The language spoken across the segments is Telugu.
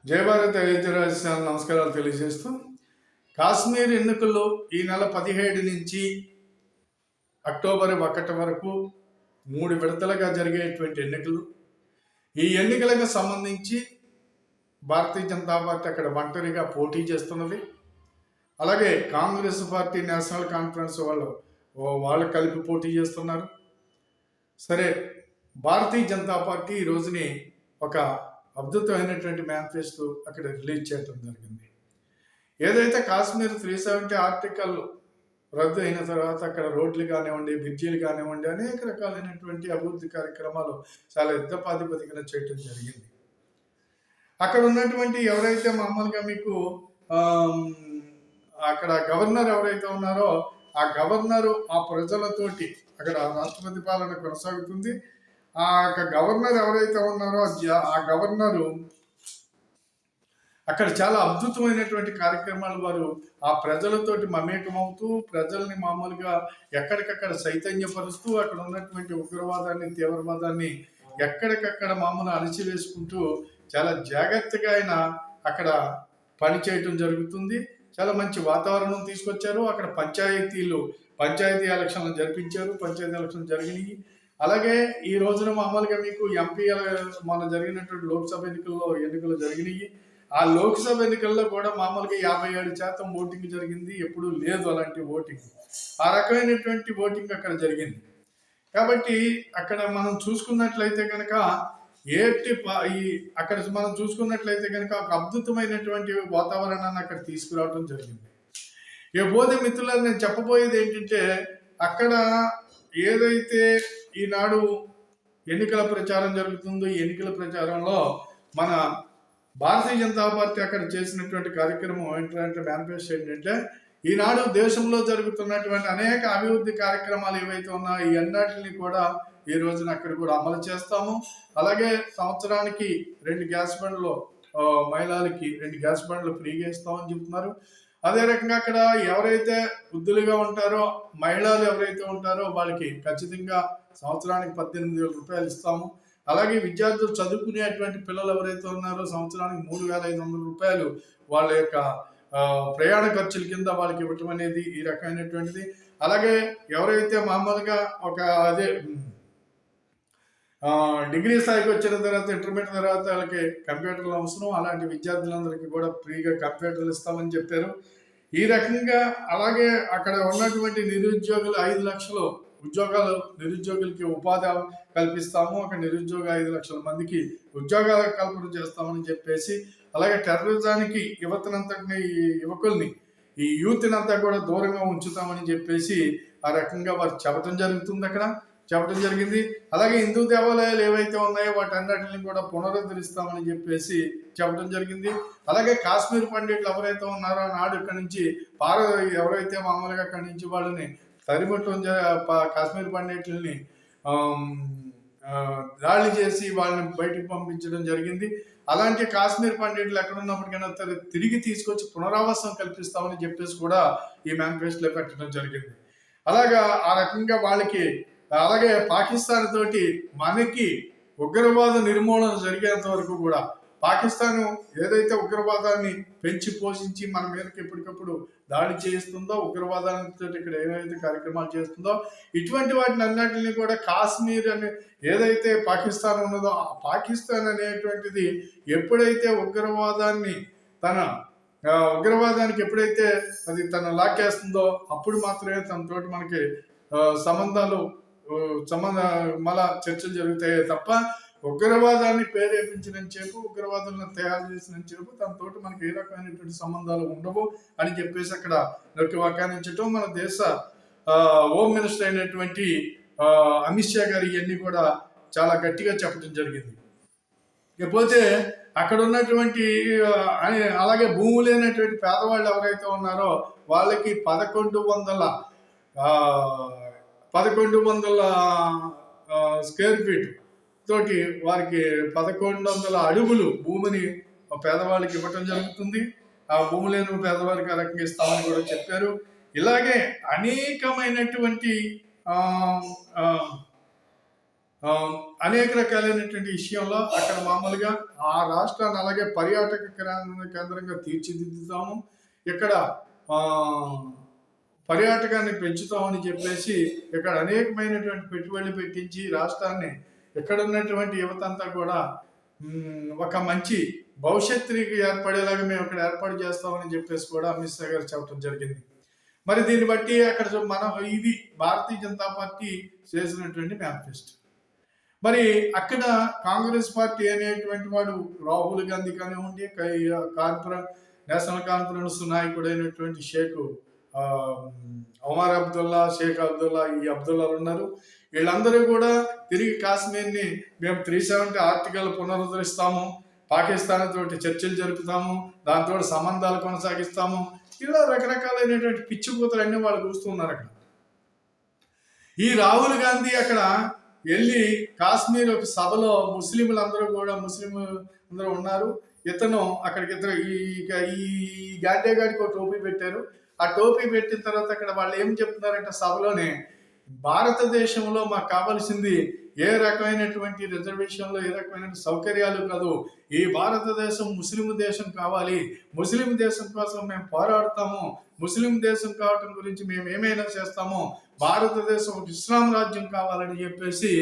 జై భారత్ రాజస్థాన్ నమస్కారాలు తెలియజేస్తూ కాశ్మీర్ ఎన్నికల్లో ఈ నెల 17 నుంచి అక్టోబర్ 1 వరకు 3 విడతలుగా జరిగేటువంటి ఎన్నికలు. ఈ ఎన్నికలకు సంబంధించి భారతీయ జనతా పార్టీ అక్కడ ఒంటరిగా పోటీ చేస్తున్నది. అలాగే కాంగ్రెస్ పార్టీ నేషనల్ కాన్ఫరెన్స్ వాళ్ళు కలిపి పోటీ చేస్తున్నారు. సరే, భారతీయ జనతా పార్టీ ఈ రోజుని ఒక అద్భుతమైనటువంటి మేనిఫెస్టో అక్కడ రిలీజ్ చేయడం జరిగింది. ఏదైతే కాశ్మీర్ 370 ఆర్టికల్ రద్దు అయిన తర్వాత అక్కడ రోడ్లు కానివ్వండి, బ్రిడ్జీలు కానివ్వండి, అనేక రకాలైనటువంటి అభివృద్ధి కార్యక్రమాలు చాలా యుద్ధ ప్రాతిపదికన చేయటం జరిగింది. అక్కడ ఉన్నటువంటి ఎవరైతే మామూలుగా మీకు అక్కడ గవర్నర్ ఎవరైతే ఉన్నారో ఆ గవర్నరు ఆ ప్రజలతోటి అక్కడ రాష్ట్రపతి పాలన కొనసాగుతుంది. ఆ గవర్నర్ ఎవరైతే ఉన్నారో ఆ గవర్నరు అక్కడ చాలా అద్భుతమైనటువంటి కార్యక్రమాలు వారు ఆ ప్రజలతోటి మమేకమవుతూ ప్రజల్ని మామూలుగా ఎక్కడికక్కడ చైతన్యపరుస్తూ అక్కడ ఉన్నటువంటి ఉగ్రవాదాన్ని, తీవ్రవాదాన్ని ఎక్కడికక్కడ మామూలు అణిచివేసుకుంటూ చాలా జాగ్రత్తగా ఆయన అక్కడ పనిచేయటం జరుగుతుంది. చాలా మంచి వాతావరణం తీసుకొచ్చారు. అక్కడ పంచాయతీ ఎలక్షన్లు జరిపించారు. పంచాయతీ ఎలక్షన్లు జరిగినాయి. అలాగే ఈ రోజున మామూలుగా మీకు ఎంపీ మన జరిగినటువంటి లోక్సభ ఎన్నికలు జరిగినాయి. ఆ లోక్సభ ఎన్నికల్లో కూడా మామూలుగా 57% ఓటింగ్ జరిగింది. ఎప్పుడూ లేదు అలాంటి ఓటింగ్. ఆ రకమైనటువంటి ఓటింగ్ అక్కడ జరిగింది. కాబట్టి అక్కడ మనం చూసుకున్నట్లయితే కనుక ఒక అద్భుతమైనటువంటి వాతావరణాన్ని అక్కడ తీసుకురావడం జరిగింది. ఇకపోతే మిత్రులారా, నేను చెప్పబోయేది ఏంటంటే అక్కడ ఏదైతే ఈనాడు ఎన్నికల ప్రచారం జరుగుతుందో ఈ ఎన్నికల ప్రచారంలో మన భారతీయ జనతా పార్టీ అక్కడ చేసినటువంటి కార్యక్రమం ఏంటంటే మేనిఫెస్టో ఏంటంటే ఈనాడు దేశంలో జరుగుతున్నటువంటి అనేక అభివృద్ధి కార్యక్రమాలు ఏవైతే ఉన్నాయో ఈ అన్నిటిని కూడా ఈ రోజున అక్కడ కూడా అమలు చేస్తాము. అలాగే సంవత్సరానికి 2 గ్యాస్ బండ్లు మహిళలకి 2 గ్యాస్ బండ్లు ఫ్రీగా ఇస్తామని చెప్తున్నారు. అదే రకంగా అక్కడ ఎవరైతే వృద్ధులుగా ఉంటారో, మహిళలు ఎవరైతే ఉంటారో వాళ్ళకి ఖచ్చితంగా సంవత్సరానికి 18,000 రూపాయలు ఇస్తాము. అలాగే విద్యార్థులు చదువుకునేటువంటి పిల్లలు ఎవరైతే ఉన్నారో సంవత్సరానికి 3,500 రూపాయలు వాళ్ళ యొక్క ప్రయాణ ఖర్చుల కింద వాళ్ళకి ఇవ్వటం అనేది ఈ రకమైనటువంటిది. అలాగే ఎవరైతే మామూలుగా డిగ్రీ స్థాయికి వచ్చిన తర్వాత ఇంటర్మీడియట్ తర్వాత వాళ్ళకి కంప్యూటర్లు అవసరం, అలాంటి విద్యార్థులందరికీ కూడా ఫ్రీగా కంప్యూటర్లు ఇస్తామని చెప్పారు. ఈ రకంగా అలాగే అక్కడ ఉన్నటువంటి నిరుద్యోగులు 5 లక్షలు ఉద్యోగాలు నిరుద్యోగులకి ఉపాధి కల్పిస్తాము. అక్కడ నిరుద్యోగ 5 లక్షల మందికి ఉద్యోగాల కల్పన చేస్తామని చెప్పేసి, అలాగే టెర్రరిజానికి యువకుల్ని ఈ యూత్ని అంతా కూడా దూరంగా ఉంచుతామని చెప్పేసి ఆ రకంగా వారు చెప్పడం జరిగింది. అలాగే హిందూ దేవాలయాలు ఏవైతే ఉన్నాయో వాటన్నిటిని కూడా పునరుద్ధరిస్తామని చెప్పేసి చెప్పడం జరిగింది. అలాగే కాశ్మీర్ పండితులు ఎవరైతే ఉన్నారో నాడు ఇక్కడి నుంచి ఎవరైతే మామూలుగా అక్కడి నుంచి వాళ్ళని తరిమట్టం కాశ్మీర్ పండితుల్ని దాడి చేసి వాళ్ళని బయటికి పంపించడం జరిగింది. అలాంటి కాశ్మీర్ పండితులు ఎక్కడున్నప్పటికైనా తిరిగి తీసుకొచ్చి పునరావాసం కల్పిస్తామని చెప్పేసి కూడా ఈ మేనిఫెస్టోలో పెట్టడం జరిగింది. అలాగా ఆ రకంగా వాళ్ళకి అలాగే పాకిస్తాన్ తోటి మనకి ఉగ్రవాద నిర్మూలన జరిగేంత వరకు కూడా పాకిస్తాన్ ఏదైతే ఉగ్రవాదాన్ని పెంచి పోషించి మన మీదకి ఎప్పటికప్పుడు దాడి చేస్తుందో, ఉగ్రవాదాలతో ఇక్కడ ఏవైతే కార్యక్రమాలు చేస్తుందో ఇటువంటి వాటిని అన్నింటినీ కూడా కాశ్మీర్ అని ఏదైతే పాకిస్తాన్ ఉన్నదో ఆ పాకిస్తాన్ అనేటువంటిది ఎప్పుడైతే ఉగ్రవాదానికి ఎప్పుడైతే అది తన లాక్కేస్తుందో అప్పుడు మాత్రమే తనతోటి మనకి మళ్ళా చర్చలు జరుగుతాయి తప్ప ఉగ్రవాదాన్ని ప్రేరేపించిన చెప్పు, ఉగ్రవాదులను తయారు చేసిన చెప్పు దాంతో మనకి ఏ రకమైనటువంటి సంబంధాలు ఉండవు అని చెప్పేసి అక్కడ నొక్కి వ్యాఖ్యానించడం మన దేశ హోమ్ మినిస్టర్ అయినటువంటి అమిత్ షా గారు ఇవన్నీ కూడా చాలా గట్టిగా చెప్పడం జరిగింది. ఇకపోతే అక్కడ ఉన్నటువంటి అలాగే భూమి లేనటువంటి పేదవాళ్ళు ఎవరైతే ఉన్నారో వాళ్ళకి 1100 స్క్వేర్ ఫీట్ తోటి వారికి 1100 అడుగులు భూమిని పేదవాళ్ళకి ఇవ్వటం జరుగుతుంది. ఆ భూమి లేని పేదవాళ్ళకి ఆ రకంగా ఇస్తామని కూడా చెప్పారు. ఇలాగే అనేకమైనటువంటి అనేక రకాలైనటువంటి విషయంలో అక్కడ మామూలుగా ఆ రాష్ట్రాన్ని అలాగే పర్యాటక కేంద్రంగా తీర్చిదిద్దుతాము, ఇక్కడ పర్యాటకాన్ని పెంచుతామని చెప్పేసి ఇక్కడ అనేకమైనటువంటి పెట్టుబడులు పెట్టించి రాష్ట్రాన్ని ఇక్కడ ఉన్నటువంటి యువత అంతా కూడా ఒక మంచి భవిష్యత్తుకి ఏర్పడేలాగా మేము ఇక్కడ ఏర్పాటు చేస్తామని చెప్పేసి కూడా అమిత్ షా గారు చెప్పడం జరిగింది. మరి దీన్ని బట్టి అక్కడ ఇది భారతీయ జనతా పార్టీ చేసినటువంటి మేనిఫెస్టో. మరి అక్కడ కాంగ్రెస్ పార్టీ అనేటువంటి వాడు రాహుల్ గాంధీ కానివ్వండి, నేషనల్ కాన్ఫరెన్స్ నాయకుడు అయినటువంటి ఒమర్ అబ్దుల్లా, షేక్ అబ్దుల్లా, ఈ అబ్దుల్లాలు ఉన్నారు. వీళ్ళందరూ కూడా తిరిగి కాశ్మీర్ని మేము 370 ఆర్టికల్ పునరుద్ధరిస్తాము, పాకిస్తాన్ తోటి చర్చలు జరుపుతాము, దాంతో సంబంధాలు కొనసాగిస్తాము, ఇలా రకరకాలైనటువంటి పిచ్చి కూతలన్నీ వాళ్ళు చూస్తున్నారు. అక్కడ ఈ రాహుల్ గాంధీ అక్కడ వెళ్ళి కాశ్మీర్ ఒక సభలో ముస్లిం అందరూ ఉన్నారు. ఇతను అక్కడికి ఈ గాంధీ గారికి ఒక టోపీ పెట్టారు. ఆ టోపీ పెట్టిన తర్వాత అక్కడ వాళ్ళు ఏం చెప్తున్నారంటే సభలోనే, భారతదేశంలో మాకు కావాల్సింది ఏ రకమైనటువంటి రిజర్వేషన్లో ఏ రకమైన సౌకర్యాలు కాదు, ఈ భారతదేశం ముస్లిం దేశం కావాలి, ముస్లిం దేశం కోసం మేము పోరాడతాము, ముస్లిం దేశం కావటం గురించి మేము ఏమైనా చేస్తాము, భారతదేశం ఒక ఇస్లాం రాజ్యం కావాలని చెప్పేసి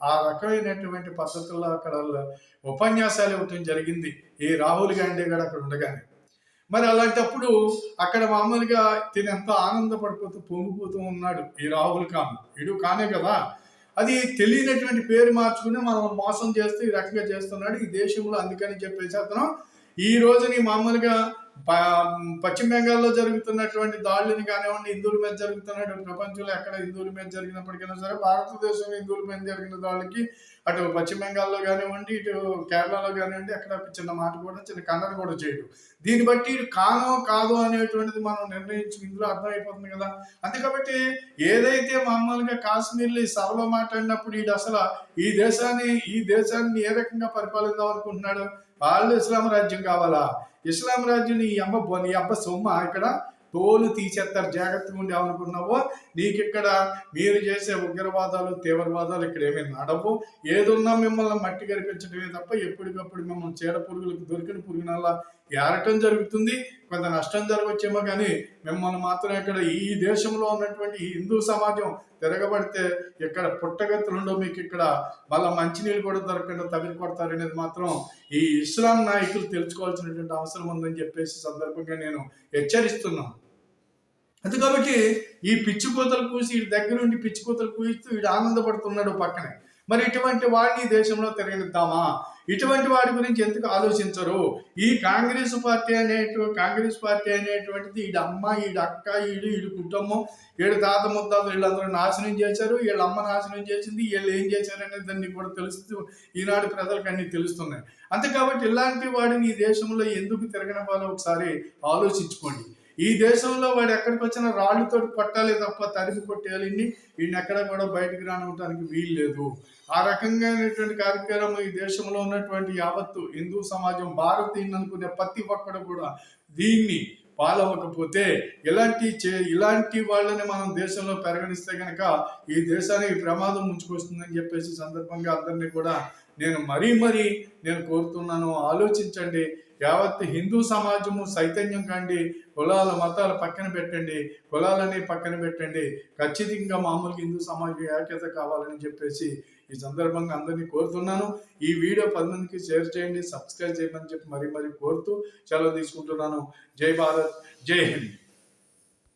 ఆ రకమైనటువంటి పద్ధతుల్లో అక్కడ ఉపన్యాసాలు ఇవ్వటం జరిగింది ఈ రాహుల్ గాంధీ గారు అక్కడ ఉండగానే. మరి అలాంటప్పుడు అక్కడ మామూలుగా తిని ఎంతో ఆనందపడిపోతూ పొంగిపోతూ ఉన్నాడు ఈ రాహుల్ వీడు కానే కదా, అది తెలియనటువంటి పేరు మార్చుకుని మనం మోసం చేస్తూ ఈ రకంగా చేస్తున్నాడు ఈ దేశంలో. అందుకని చెప్పేసి అతను ఈ రోజుని మామూలుగా పశ్చిమ బెంగాల్లో జరుగుతున్నటువంటి దాడులని కానివ్వండి, హిందువుల మీద జరుగుతున్నటువంటి ప్రపంచంలో ఎక్కడ హిందువుల మీద జరిగినప్పటికైనా సరే భారతదేశంలో హిందువుల మీద జరిగిన దాడులకి అటు పశ్చిమ బెంగాల్లో కానివ్వండి, ఇటు కేరళలో కానివ్వండి, అక్కడ చిన్న మాట కూడా చిన్న ఖండన కూడా చేయడు. దీన్ని బట్టి కానో కాదో అనేటువంటిది మనం నిర్ణయించి ఇందులో అర్థమైపోతుంది కదా. అంతే కాబట్టి ఏదైతే మామూలుగా కాశ్మీర్లో ఈ సభలో మాట్లాడినప్పుడు వీడు అసలు ఈ దేశాన్ని ఏ రకంగా పరిపాలిద్దాం అనుకుంటున్నాడు, వాళ్ళు ఇస్లాం రాజ్యం కావాలా, ఇస్లాం రాజ్యం నీ అబ్బ సొమ్మ ఇక్కడ తోలు తీసేస్తారు, జాగ్రత్తగా ఉండి ఏమనుకున్నావో, నీకు ఇక్కడ మీరు చేసే ఉగ్రవాదాలు తీవ్రవాదాలు ఇక్కడ ఏమీ నడవు, ఏదున్నా మిమ్మల్ని మట్టి గరిపించడమే తప్ప ఎప్పటికప్పుడు మిమ్మల్ని చీడ పురుగులకు దొరికిన పురుగునల్లా ఏరటం జరుగుతుంది, కొంత నష్టం జరగవచ్చేమో కానీ మిమ్మల్ని మాత్రం ఇక్కడ ఈ దేశంలో ఉన్నటువంటి ఈ హిందూ సమాజం తిరగబడితే ఇక్కడ పుట్టగతులుండో, మీకు ఇక్కడ మళ్ళీ మంచినీళ్ళు కూడా దొరకకుండా తగిలి కొడతారనేది మాత్రం ఈ ఇస్లాం నాయకులు తెలుసుకోవాల్సినటువంటి అవసరం ఉందని చెప్పేసి సందర్భంగా నేను హెచ్చరిస్తున్నాను. అది కాబట్టి ఈ పిచ్చి కూతలు కూసి వీడి దగ్గర నుండి పిచ్చి కూతలు కూయిస్తూ వీడు ఆనందపడుతున్నాడు పక్కనే. మరి ఇటువంటి వాడిని దేశంలో తిరగనిద్దామా, ఇటువంటి వాడి గురించి ఎందుకు ఆలోచించరు? ఈ కాంగ్రెస్ పార్టీ అనేటువంటిది ఈడు అమ్మ, ఈడు అక్క, ఈడు కుటుంబం, ఈడు తాత ముత్తాతలు వీళ్ళందరూ నాశనం చేశారు, వీళ్ళ అమ్మ నాశనం చేసింది, వీళ్ళు ఏం చేశారనేది దాన్ని కూడా తెలుస్తూ ఈనాడు ప్రజలకు అన్ని తెలుస్తున్నాయి. అంతే కాబట్టి ఇలాంటి వాడిని ఈ దేశంలో ఎందుకు తిరగని వాళ్ళు ఒకసారి ఆలోచించుకోండి. ఈ దేశంలో వాడు ఎక్కడికి వచ్చినా రాళ్ళతో కొట్టాలి తప్ప తరిమి కొట్టేయాలి, వీడిని ఎక్కడ కూడా బయటకు రానివ్వడానికి వీలు లేదు. ఆ రకంగానేటువంటి కార్యక్రమం ఈ దేశంలో ఉన్నటువంటి యావత్తు హిందూ సమాజం, భారతీయుని అనుకునే ప్రతి ఒక్కడు కూడా దీన్ని పాలవకపోతే ఇలాంటి వాళ్ళని మనం దేశంలో పరిగణిస్తే కనుక ఈ దేశానికి ప్రమాదం ముంచుకొస్తుందని చెప్పేసి సందర్భంగా అందరినీ కూడా నేను మరీ నేను కోరుతున్నాను. ఆలోచించండి. యావత్ హిందూ సమాజము చైతన్యం కండి, కులాల మతాలు పక్కన పెట్టండి, కులాలని పక్కన పెట్టండి, ఖచ్చితంగా మామూలుగా హిందూ సమాజం ఏకత కావాలని చెప్పేసి ఈ సందర్భంగా అందరినీ కోరుతున్నాను. ఈ వీడియో 10 మందికి షేర్ చేయండి, సబ్స్క్రైబ్ చేయమని చెప్పి మరీ కోరుతూ సెలవు తీసుకుంటున్నాను. జై భారత్, జై హింద్.